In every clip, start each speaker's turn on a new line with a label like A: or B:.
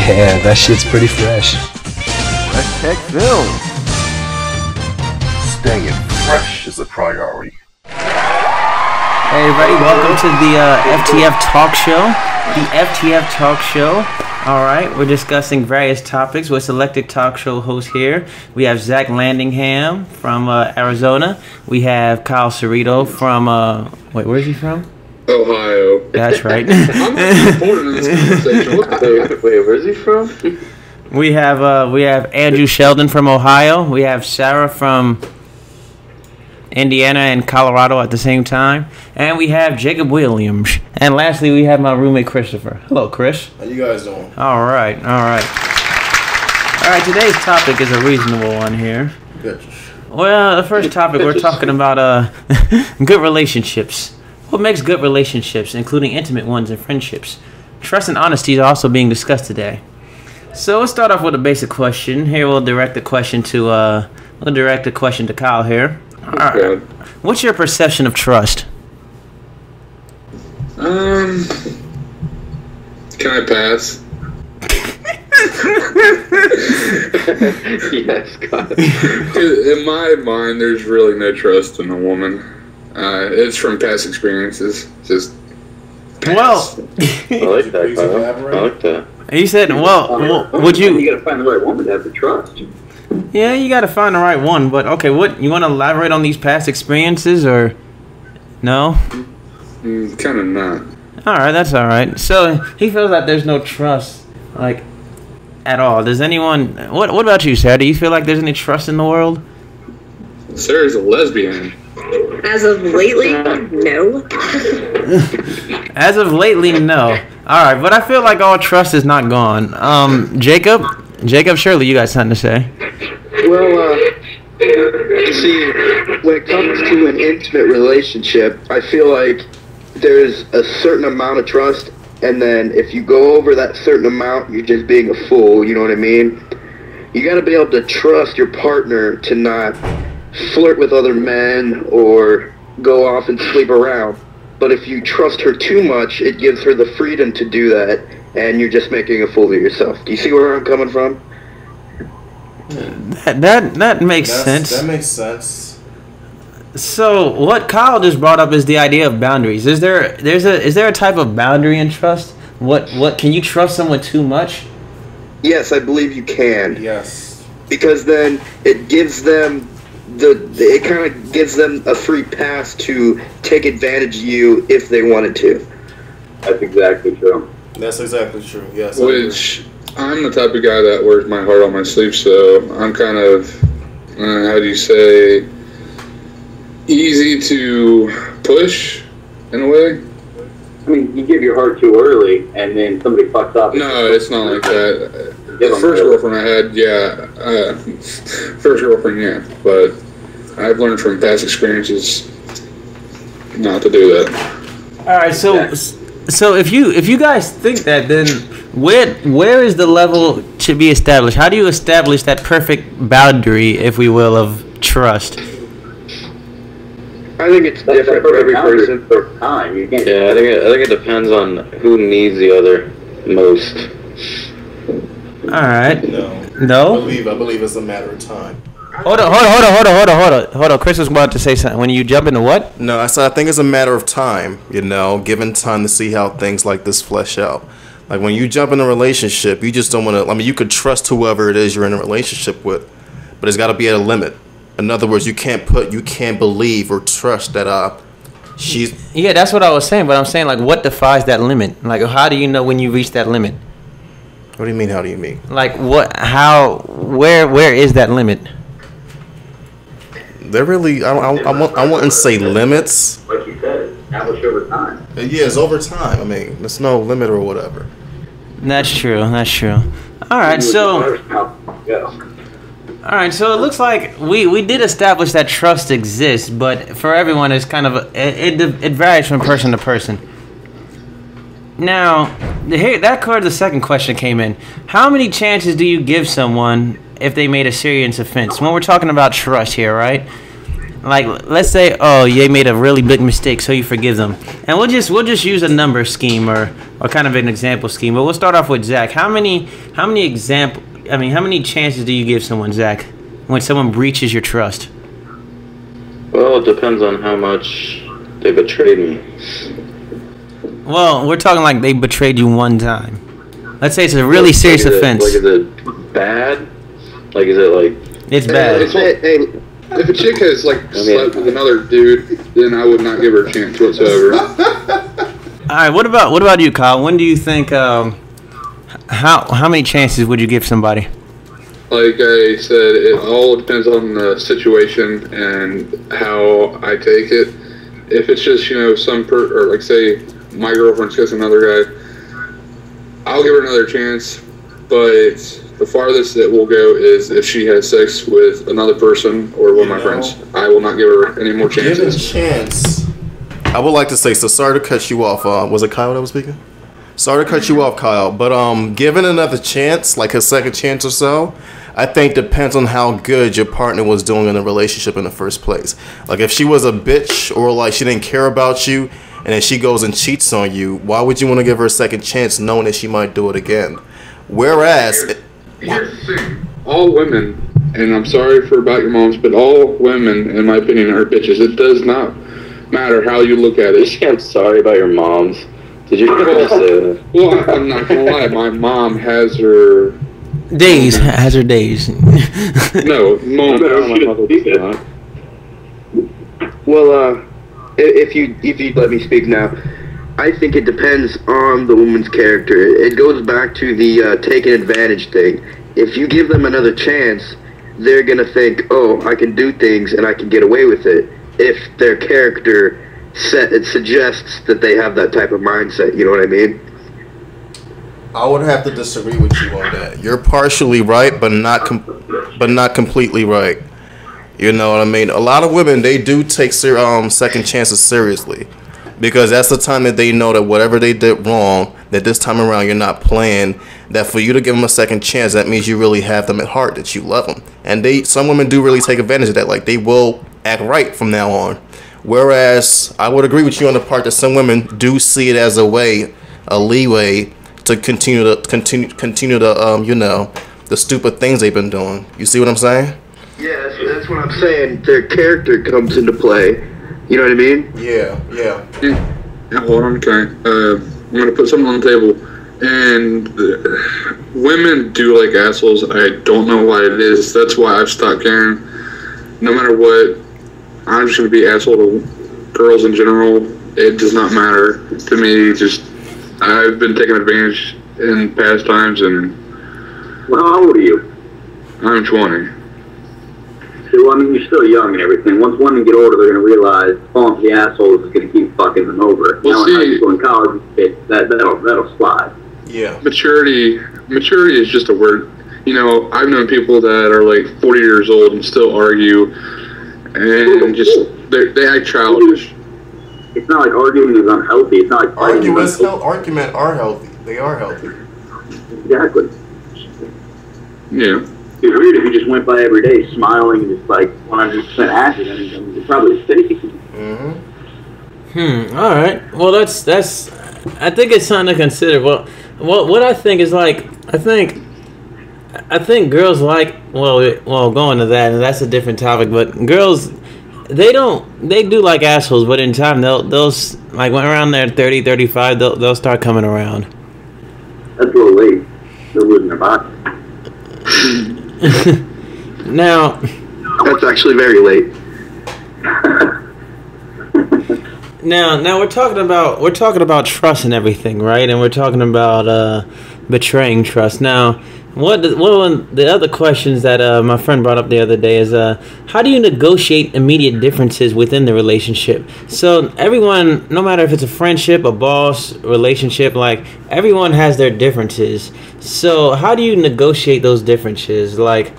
A: Yeah, that shit's pretty fresh.
B: Hashtag film. Staying fresh is a priority.
C: Hey everybody, welcome to the FTF Talk Show. The FTF Talk Show. Alright, we're discussing various topics with selected talk show hosts here. We have Zach Landingham from Arizona. We have Kyle Cerrito from, wait, where's he from?
D: Ohio.
C: That's right.
D: I'm not important in this conversation.
E: Wait, where's he from?
C: We have Andrew Sheldon from Ohio. We have Sarah from Indiana and Colorado at the same time. And we have Jacob Williams. And lastly, we have my roommate Christopher. Hello, Chris.
F: How you guys doing?
C: All right. Today's topic is a reasonable one here.
F: Good.
C: Well, the first topic we're talking about good relationships. What makes good relationships, including intimate ones and friendships? Trust and honesty is also being discussed today. So let's start off with a basic question. Here we'll direct the question to Kyle here. All right. What's your perception of trust?
D: Can I pass?
E: Yes, God.
D: In my mind, there's really no trust in a woman. It's from past experiences. Just pass.
C: Well,
E: I like that, Kyle. I like that.
C: he said, well, would you?
E: You gotta find the right woman to have the trust.
C: Yeah, you got to find the right one. But okay, what you want to elaborate on these past experiences or no?
D: Kind of not.
C: All right, that's all right. So he feels that there's no trust, like at all. Does anyone? What about you, Sarah? Do you feel like there's any trust in the world?
D: Sarah's a lesbian.
G: As of lately, no.
C: As of lately, no. All right, but I feel like all trust is not gone. Jacob, surely you got something to say.
H: Well, see, when it comes to an intimate relationship, I feel like there's a certain amount of trust, and then if you go over that certain amount, you're just being a fool, you know what I mean? You gotta be able to trust your partner to not flirt with other men or go off and sleep around. But if you trust her too much, it gives her the freedom to do that, and you're just making a fool of yourself. Do you see where I'm coming from?
C: That makes sense.
F: That makes sense.
C: So what Kyle just brought up is the idea of boundaries. Is there a type of boundary in trust? What can you trust someone too much?
H: Yes, I believe you can.
F: Yes.
H: Because then it gives them it kind of gives them a free pass to take advantage of you if they wanted to.
E: That's exactly true.
F: That's exactly true. Yes.
D: Which I'm the type of guy that wears my heart on my sleeve, so I'm kind of how do you say, easy to push in a way.
E: I mean, you give your heart too early, and then somebody fucks up.
D: No, it's not like that. The first girlfriend I had, but I've learned from past experiences not to do that.
C: All right, so if you guys think that, then where is the level to be established? How do you establish that perfect boundary, if we will, of trust?
H: I think it's different for every person.
E: Yeah, I think it depends on who needs the other most.
C: All right. No.
F: I believe it's a matter of time.
C: Hold on. Chris was about to say something. When you jump into what?
F: No, I said I think it's a matter of time. Given time to see how things like this flesh out. Like when you jump in a relationship, you just don't want to. I mean, you could trust whoever it is you're in a relationship with, but it's got to be at a limit. In other words, you can't believe or trust that she's.
C: Yeah, that's what I was saying. But I'm saying, like, what defines that limit? Like, how do you know when you reach that limit?
F: What do you mean? How do you mean?
C: Like, what? How? Where is that limit?
F: They're really. I wouldn't say limits.
E: Like you said, established over time.
F: Yeah, it's over time. I mean, there's no limit or whatever.
C: That's true. All right, so. All right, so it looks like we did establish that trust exists, but for everyone, it's kind of it varies from person to person. Now, that card, the second question came in. How many chances do you give someone if they made a serious offense? When we're talking about trust here, right? like let's say, oh, they made a really big mistake, so you forgive them, and we'll just use a number scheme or kind of an example scheme. But we'll start off with Zach. How many chances do you give someone, Zach, when someone breaches your trust?
E: Well, it depends on how much they betrayed me.
C: Well, we're talking like they betrayed you one time. Let's say it's a really serious offense.
E: Is it bad? Like, is it like...
C: It's bad.
D: If a chick has slept with another dude, then I would not give her a chance whatsoever.
C: All right, what about you, Kyle? When do you think? How many chances would you give somebody?
D: Like I said, it all depends on the situation and how I take it. If it's just or like say my girlfriend's kissing another guy, I'll give her another chance. But the farthest it will go is if she has sex with another person or one of my friends. I will not give her any more chances.
F: Give a chance. I would like to say, so sorry to cut you off. Was it Kyle that was speaking? Sorry to cut you off, Kyle. But giving another chance, like a second chance or so, I think depends on how good your partner was doing in the relationship in the first place. Like if she was a bitch or like she didn't care about you and then she goes and cheats on you, why would you want to give her a second chance knowing that she might do it again? Whereas...
D: Here's the thing. All women, and I'm sorry about your moms, but all women, in my opinion, are bitches. It does not matter how you look at it.
E: I'm sorry about your moms. Did you say that?
D: Well, I'm not gonna lie. My mom has her
C: days. Has her days.
D: No, mom.
H: Well, if you let me speak now, I think it depends on the woman's character. It goes back to the taking advantage thing. If you give them another chance, they're gonna think, oh, I can do things and I can get away with it. If their character it suggests that they have that type of mindset, you know what I mean?
F: I would have to disagree with you on that. You're partially right, but not completely right. You know what I mean? A lot of women, they do take second chances seriously, because that's the time that they know that whatever they did wrong, that this time around you're not playing, that for you to give them a second chance, that means you really have them at heart, that you love them. And some women do really take advantage of that. Like, they will act right from now on. Whereas I would agree with you on the part that some women do see it as a leeway to continue the the stupid things they've been doing. You see what I'm saying?
H: Yeah, that's what I'm saying. Their character comes into play. You know what I mean?
F: Yeah.
D: Hold on, okay. I'm gonna put something on the table. And women do like assholes. I don't know why it is. That's why I've stopped caring. No matter what, I'm just going to be asshole to girls in general. It does not matter to me. Just, I've been taken advantage in past times, and...
I: Well, how old are you?
D: I'm 20.
I: So, I mean, you're still young and everything. Once women get older, they're going to realize falling for the assholes is going to keep fucking them over.
D: Well,
I: now, in high school and college, that'll slide.
D: Yeah. Maturity is just a word. You know, I've known people that are like 40 years old and still argue, and just they act childish.
I: It's not like arguing is unhealthy. It's not like
F: arguments are healthy. They are healthy.
I: Exactly.
D: Yeah.
I: It'd be weird if you just went by every day smiling and just like 100% happy. I mean, it's probably fake.
C: All right. Well, that's. I think it's something to consider. Well, what I think is like, I think girls like, well, going to that, and that's a different topic, but girls, they do like assholes, but in time, they'll like, when around their 30, 35, they'll start coming around.
I: That's a little late. They're losing their body.
C: Now,
H: that's actually very late.
C: Now we're talking about trust and everything, right? And we're talking about betraying trust. Now, one of the other questions that my friend brought up the other day is how do you negotiate immediate differences within the relationship? So everyone, no matter if it's a friendship, a boss relationship, like everyone has their differences. So how do you negotiate those differences? Like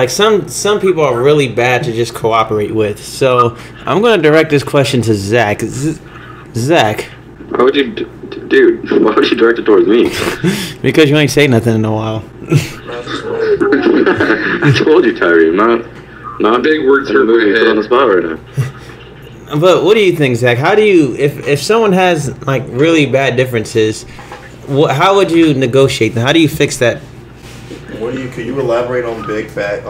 C: some people are really bad to just cooperate with. So I'm going to direct this question to Zach. Zach.
E: Why would you, dude? Why would you direct it towards me?
C: Because you ain't say nothing in a while.
E: I told you, Tyree. I'm Not
D: big words hurt my
E: put on the
D: head.
E: spot right now.
C: But what do you think, Zach? How do you, if someone has like really bad differences, how would you negotiate them? How do you fix that?
F: Can you elaborate on bad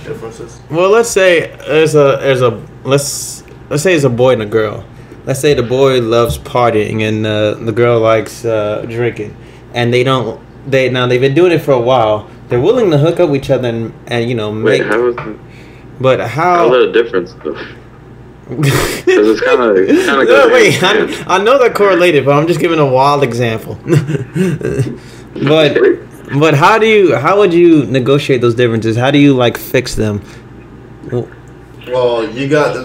F: differences?
C: Well, let's say let's say it's a boy and a girl. Let's say the boy loves partying and the girl likes drinking, and they've been doing it for a while. They're willing to hook up with each other and you know make.
E: Wait, how is that?
C: But how?
E: How's that a difference though? Because it's kind of
C: No, wait, I know they're correlated, but I'm just giving a wild example. But how would you negotiate those differences? How do you like fix them?
F: Well,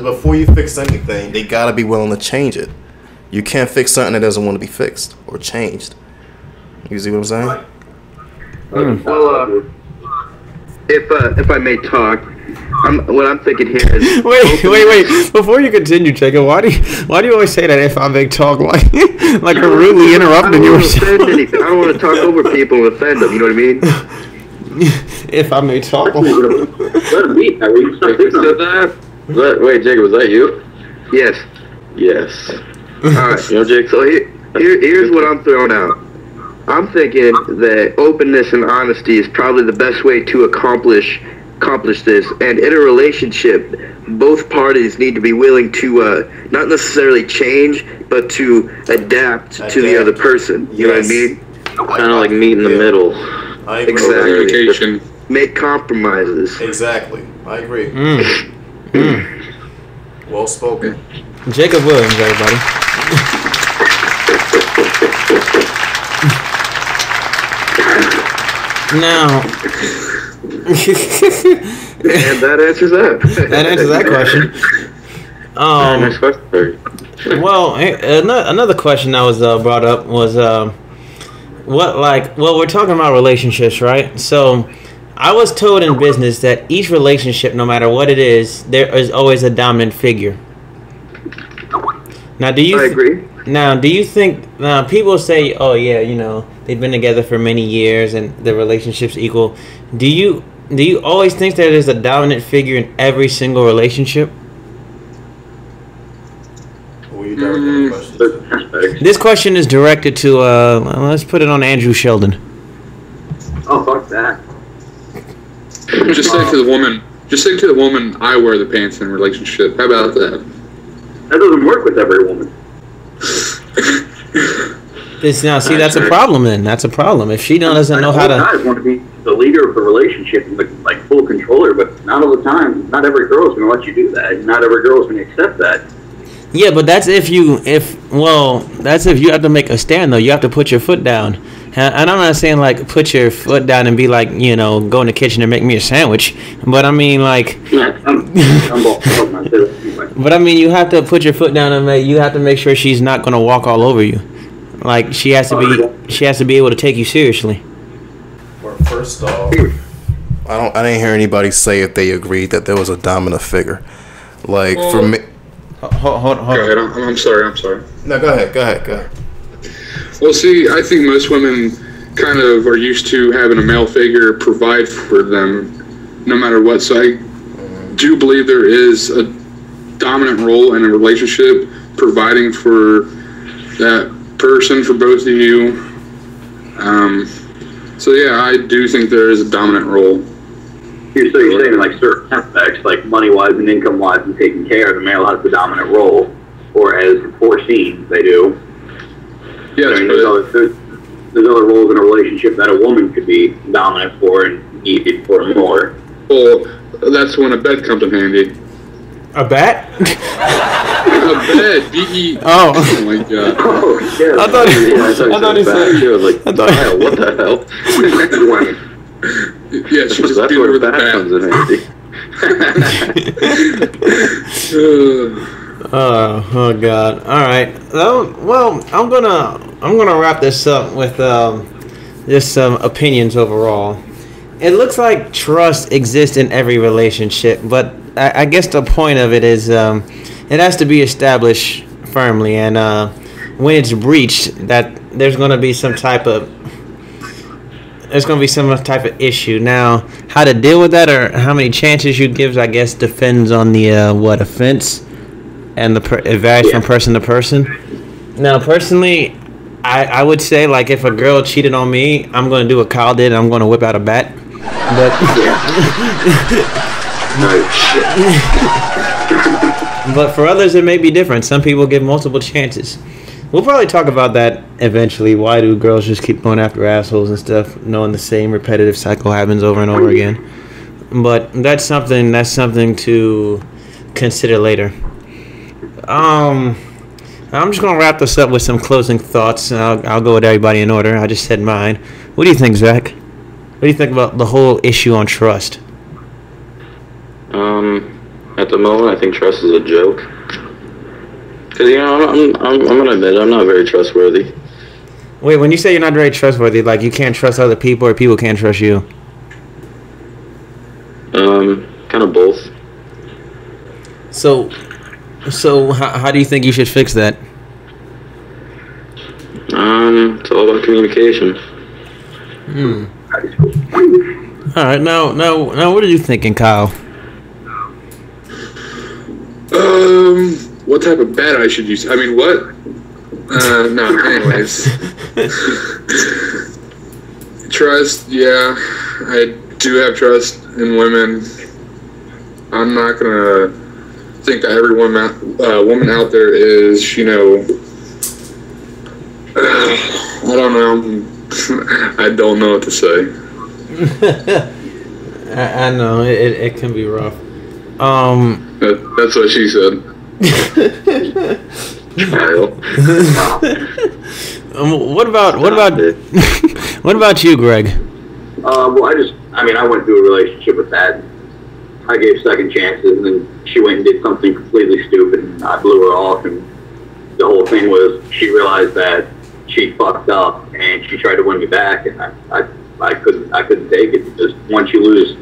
F: before you fix anything, they gotta be willing to change it. You can't fix something that doesn't want to be fixed or changed. You see what I'm saying?
H: Well, if I may talk, what I'm thinking here is
C: wait. Before you continue, Jacob, why do you always say that? If I make talk like you're rudely interrupting yourself.
H: I don't want to talk over people and offend them. You know what I mean?
C: If I may talk.
I: Let him be. You
E: said that? Wait, Jacob, was that you?
H: Yes.
E: Yes.
H: All right.
E: You know, Jake.
H: So here's what I'm throwing out. I'm thinking that openness and honesty is probably the best way to accomplish this. And in a relationship, both parties need to be willing to not necessarily change, but to adapt to the other person. You know what I mean?
E: Kind of like meet in the middle.
F: I agree.
D: Communication.
H: Make compromises.
F: Exactly. I agree. Well spoken.
C: Jacob Williams, everybody. Now,
H: and that answers that.
C: That answers that question.
E: Next question.
C: Well, another question that was brought up was we're talking about relationships, right? So I was told in business that each relationship, no matter what it is, there is always a dominant figure. Now, I agree. Now, do you think people say, "Oh yeah, you know, they've been together for many years and the relationship's equal"? Do you always think that there's a dominant figure in every single relationship? This question is directed to let's put it on Andrew Sheldon.
I: Oh, fuck that.
D: Just say to the woman, I wear the pants in a relationship. How about that?
I: That doesn't work with every woman.
C: That's a problem then. That's a problem. If she doesn't know how to...
I: Guys want to be the leader of the relationship and like full controller, but not all the time. Not every girl's going to let you do that. Not every girl's going to accept that.
C: Yeah, but that's if you have to make a stand, though. You have to put your foot down. And I'm not saying, like, put your foot down and be like, you know, go in the kitchen and make me a sandwich. But I mean, like... But I mean, you have to put your foot down and you have to make sure she's not going to walk all over you. Like, she has to be able to take you seriously.
F: Well, first off, I didn't hear anybody say if they agreed that there was a dominant figure. Like, for me...
C: Hold on.
D: Go ahead. I'm sorry.
F: No, go ahead.
D: Well, see, I think most women kind of are used to having a male figure provide for them no matter what. So I do believe there is a dominant role in a relationship, providing for that person, for both of you. So yeah, I do think there is a dominant role.
I: So you're saying like certain aspects, like money-wise and income-wise and taking care, the male has the dominant role, or as foreseen, they do.
D: Yeah,
I: I mean, there's other roles in a relationship that a woman could be dominant for and needed for more.
D: Well, that's when a bed comes in handy.
C: A bat?
D: A bed, B-E.
C: Oh.
D: Oh my god.
I: Oh, shit.
C: I thought he said.
E: She was like, what the hell?
D: Yeah, she just beat her with the bat.
E: Comes in handy.
C: Oh God! All right. Well, I'm gonna wrap this up with just some opinions overall. It looks like trust exists in every relationship, but I guess the point of it is it has to be established firmly, and when it's breached, that there's gonna be some type of there's going to be some type of issue. Now, how to deal with that or how many chances you give, I guess, depends on the offense, and it varies from person to person. Now, personally, I would say, like, if a girl cheated on me, I'm going to do what Kyle did. I'm going to whip out a bat. But but for others, it may be different. Some people give multiple chances. We'll probably talk about that eventually. Why do girls just keep going after assholes and stuff, knowing the same repetitive cycle happens over and over again? But that's something to consider later. I'm just gonna wrap this up with some closing thoughts, and I'll go with everybody in order. I just said mine. What do you think, Zach? What do you think about the whole issue on trust?
E: At the moment, I think trust is a joke. Because, you know, I'm gonna admit I'm not very trustworthy.
C: Wait, when you say you're not very trustworthy, like you can't trust other people or people can't trust you?
E: Kind of both.
C: So how do you think you should fix that?
E: It's all about communication.
C: All right, now, what are you thinking, Kyle?
D: What type of bet I should use? I mean, what? No, anyways. Trust, yeah. I do have trust in women. I'm not gonna think that every woman out there is, you know, I don't know. I don't know what to say.
C: I know, it can be rough.
D: That's what she said.
C: What about you, Greg?
I: Well, I went through a relationship with that. I gave second chances, and then she went and did something completely stupid, and I blew her off, and the whole thing was she realized that she fucked up, and she tried to win me back, and I couldn't take it, because once you lose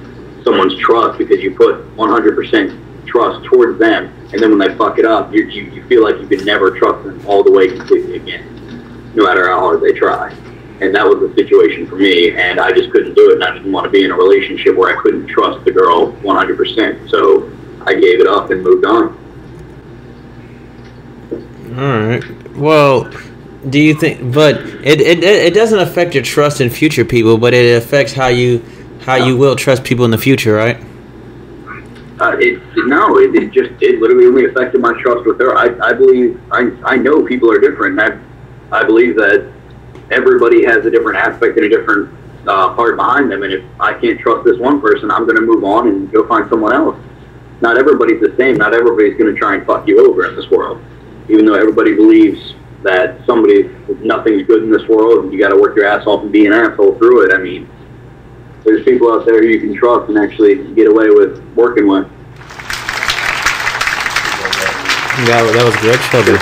I: someone's trust because you put 100% trust towards them, and then when they fuck it up, you feel like you can never trust them all the way completely again, no matter how hard they try. And that was the situation for me, and I just couldn't do it, and I didn't want to be in a relationship where I couldn't trust the girl 100%, so I gave it up and moved on.
C: Alright, well, do you think, but it doesn't affect your trust in future people, but it affects how you will trust people in the future, right?
I: It literally only affected my trust with her. I believe, I know people are different, and I believe that everybody has a different aspect and a different part behind them, and if I can't trust this one person, I'm going to move on and go find someone else. Not everybody's the same. Not everybody's going to try and fuck you over in this world, even though everybody believes that nothing's good in this world and you got to work your ass off and be an asshole through it. I mean, there's people out there you can trust and actually get away with working with.
C: That was Greg Shelby.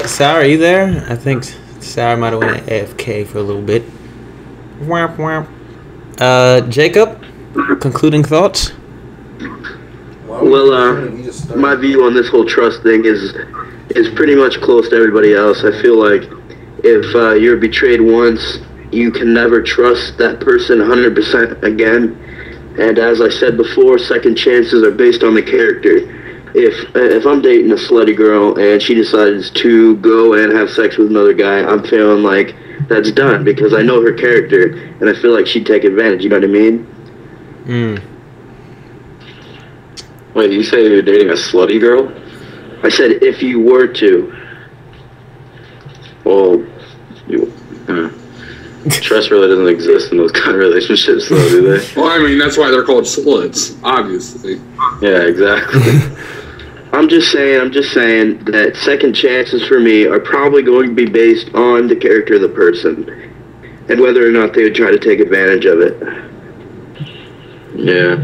C: Sarah, are you there? I think Sarah might have went AFK for a little bit. Whap, whap. Jacob, concluding thoughts?
H: Well, my view on this whole trust thing is pretty much close to everybody else. I feel like if you're betrayed once, you can never trust that person 100% again. And as I said before, second chances are based on the character. If I'm dating a slutty girl and she decides to go and have sex with another guy, I'm feeling like that's done because I know her character and I feel like she'd take advantage, you know what I mean?
E: Wait, you say you're dating a slutty girl?
H: I said if you were to.
E: Well, trust really doesn't exist in those kind of relationships, though, do they?
D: Well, I mean, that's why they're called sluts, obviously.
E: Yeah, exactly.
H: I'm just saying that second chances for me are probably going to be based on the character of the person and whether or not they would try to take advantage of it.
E: Yeah.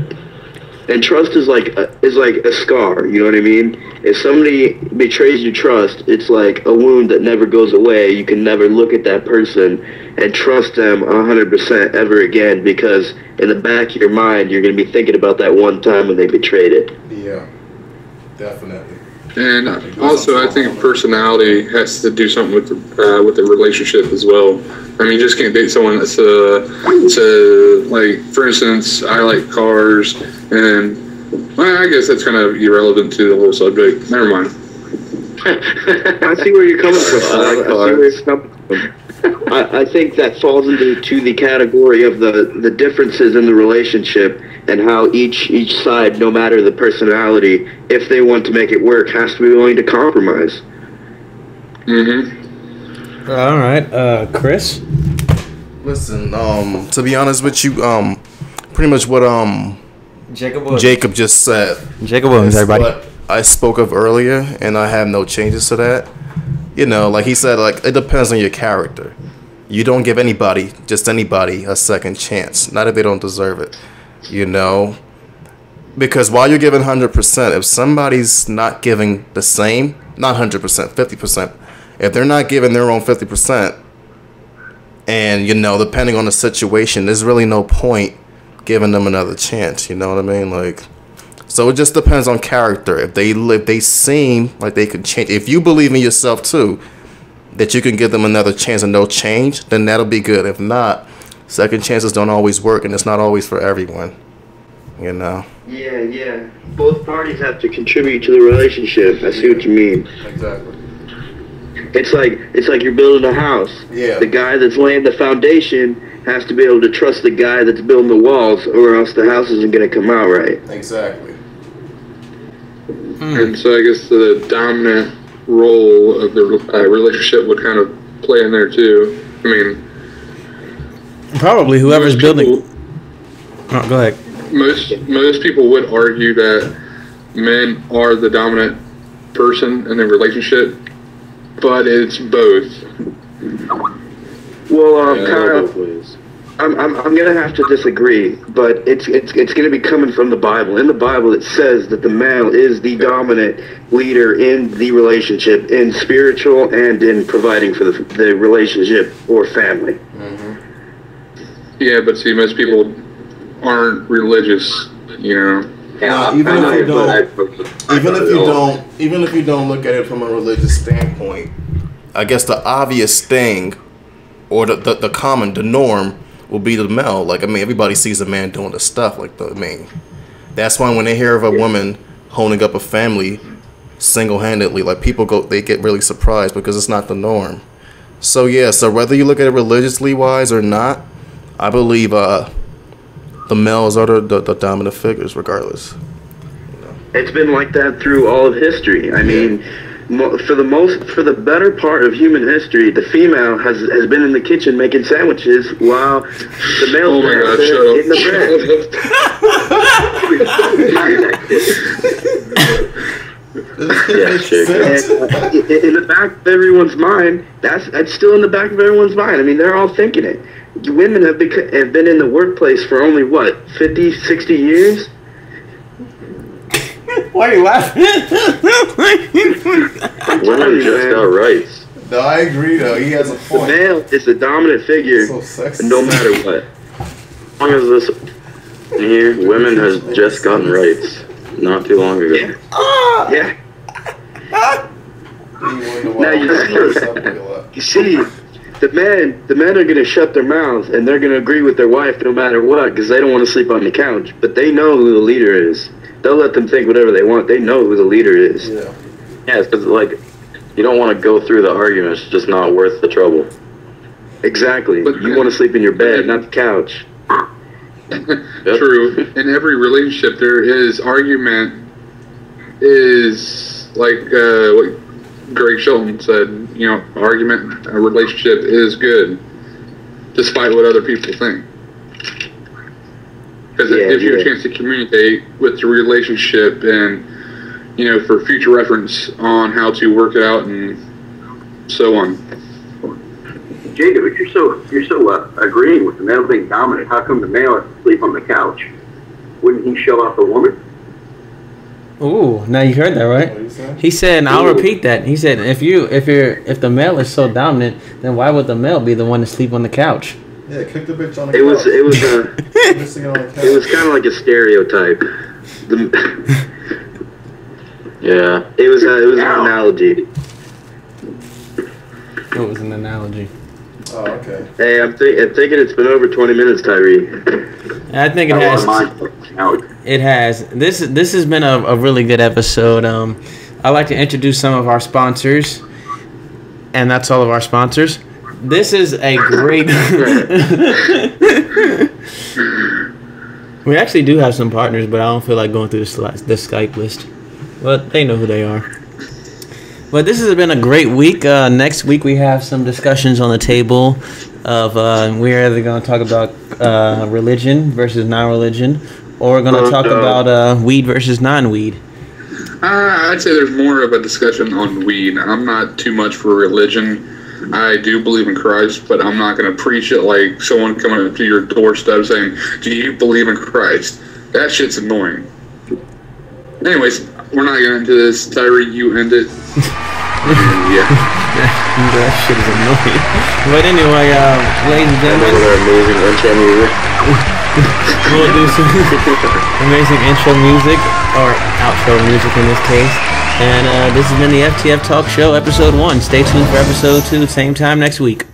H: And trust is like a scar, you know what I mean? If somebody betrays your trust, it's like a wound that never goes away. You can never look at that person and trust them 100% ever again because in the back of your mind, you're going to be thinking about that one time when they betrayed it.
F: Yeah, definitely.
D: And also, I think personality has to do something with the relationship as well. I mean, you just can't date someone that's like, for instance, I like cars, and well, I guess that's kind of irrelevant to the whole subject. Never mind.
H: I see where you're coming from. I think that falls into the category of the differences in the relationship and how each side, no matter the personality, if they want to make it work, has to be willing to compromise.
C: Mm-hmm. All right, Chris.
F: Listen, to be honest with you, pretty much what Jacob just said.
C: Jacob Williams, everybody.
F: What I spoke of earlier, and I have no changes to that. You know, like he said, like it depends on your character. You don't give anybody, just anybody, a second chance. Not if they don't deserve it. You know, because while you're giving 100%, if somebody's not giving the same, not 100%, 50%, if they're not giving their own 50%, and you know, depending on the situation, there's really no point giving them another chance. You know what I mean? Like, so it just depends on character. If they seem like they could change, if you believe in yourself too, that you can give them another chance and they'll change, then that'll be good. If not, second chances don't always work, and it's not always for everyone. You know?
H: Yeah. Both parties have to contribute to the relationship. I see what you mean.
F: Exactly.
H: It's like you're building a house.
F: Yeah.
H: The guy that's laying the foundation has to be able to trust the guy that's building the walls, or else the house isn't going to come out right.
F: Exactly.
D: And so I guess the dominant role of the relationship would kind of play in there too. I mean,
C: probably whoever's building. Oh, go ahead.
D: Most people would argue that men are the dominant person in the relationship, but it's both.
H: Well, I'm gonna have to disagree, but it's gonna be coming from the Bible. In the Bible, it says that the male is the dominant leader in the relationship, in spiritual and in providing for the relationship or family.
F: Mm-hmm.
D: Yeah, but see, most people aren't religious, you know.
F: Yeah, even if you don't look at it from a religious standpoint, I guess the obvious thing, or the common, the norm, will be the male. Like, I mean, everybody sees a man doing the stuff. Like, that's why when they hear of a woman holding up a family single-handedly, like, they get really surprised because it's not the norm. So yeah, so whether you look at it religiously wise or not, I believe the males are the dominant figures regardless.
H: It's been like that through all of history. I mean, for the better part of human history, the female has been in the kitchen making sandwiches while the male is eating the bread. In the back of everyone's mind, that's still in the back of everyone's mind. I mean, they're all thinking it. Women have been in the workplace for only, 50, 60 years?
C: Why are you laughing?
E: Women just got rights.
F: No, I agree, though. He has a point.
H: The male is the dominant figure,
F: so sexy.
H: no matter what.
E: As long as this here, women has just gotten rights not too long ago.
H: Yeah. Now you see, the men are going to shut their mouths and they're going to agree with their wife no matter what because they don't want to sleep on the couch. But they know who the leader is. They'll let them think whatever they want. They know who the leader is.
E: Yeah, it's because, you don't want to go through the argument. It's just not worth the trouble.
H: Exactly. But you want to sleep in your bed, not the couch.
D: True. In every relationship, there is argument. Is like what Greg Shelton said. You know, argument, a relationship is good, despite what other people think. Because it gives you a chance to communicate with the relationship and, for future reference on how to work it out and so on.
I: Jacob, if you're so agreeing with the male being dominant, how come the male has to sleep on the couch? Wouldn't he show off the woman?
C: Ooh, now you heard that, right? He said, and I'll repeat that. He said, if the male is so dominant, then why would the male be the one to sleep on the couch?
F: Yeah, kick the bitch on the
H: couch. It was kind of like a stereotype.
E: Yeah.
H: It was an analogy.
C: It was an analogy.
F: Oh, okay.
H: Hey, I'm thinking it's been over 20 minutes, Tyree.
C: I think it has. It has. This has been a really good episode. I'd like to introduce some of our sponsors, and that's all of our sponsors. This is a great. We actually do have some partners, but I don't feel like going through the Skype list. But they know who they are. But this has been a great week. Next week we have some discussions on the table of we're either going to talk about religion versus non-religion, or we're going to talk about weed versus non-weed.
D: I'd say there's more of a discussion on weed. I'm not too much for religion. I do believe in Christ, but I'm not going to preach it like someone coming up to your doorstep saying, "Do you believe in Christ?" That shit's annoying. Anyways, we're not getting into this. Tyree, you end it. Yeah.
C: That shit is annoying. But anyway, ladies and gentlemen,
E: amazing intro music.
C: We'll do some amazing intro music, or outro music in this case. And this has been the FTF Talk Show, episode 1. Stay tuned for episode 2, same time next week.